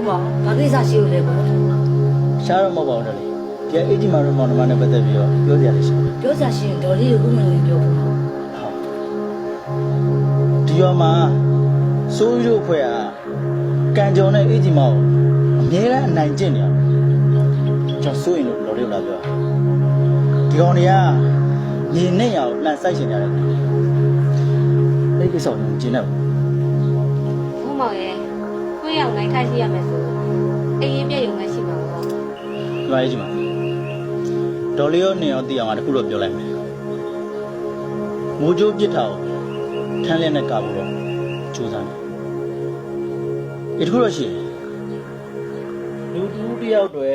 ပါဘာကိစ္စရှိလို့လဲပေါ့ ရှားတော့မဟုတ်ပါဘူးတော်လေးဒီအေဂျီမာတို့မောင်နှမနဲ့ပတ်သက်ပြီးတော့ပြောကြရလိမ့်ရှင် ပြောစားရှိရင်ဒေါ်လေးကိုဥမဝင်ပြောဖို့ ဟုတ်ဒီရောမှာစိုးရိုးဖွဲ့ကကံကြော်နဲ့အေဂျီမာကိုအမြဲတမ်းအနိုင်ကျင့်နေရတယ်ကျွန်တော်စိုးရင်လို့တော်လေးလာပြောဒီကောင်တွေကညီနဲ့ရအောင်လှန်ဆိုင်ရှင်ကြတယ်အဲ့ဒီဆောင်ကျင်းနေဘူး ဘုံမောင်ရဲ့ကိုယ့်ရောက်နိုင်ထိုက်စီရမယ်ဆိုအေးရင်ပြည့်ရုံနဲ့ရှိမှာပေါ့ ဒီမှာအေဂျီမာတော်လေးရောနေအောင်သိအောင်ငါတခုတော့ပြောလိုက်မယ်မိုးကြိုးပြစ်ထားကိုထမ်းလျက်နဲ့ကဖို့တော့ကြိုးစားတယ်ဒီတခုတော့ရှိတယ်လူတူတယောက်တွေ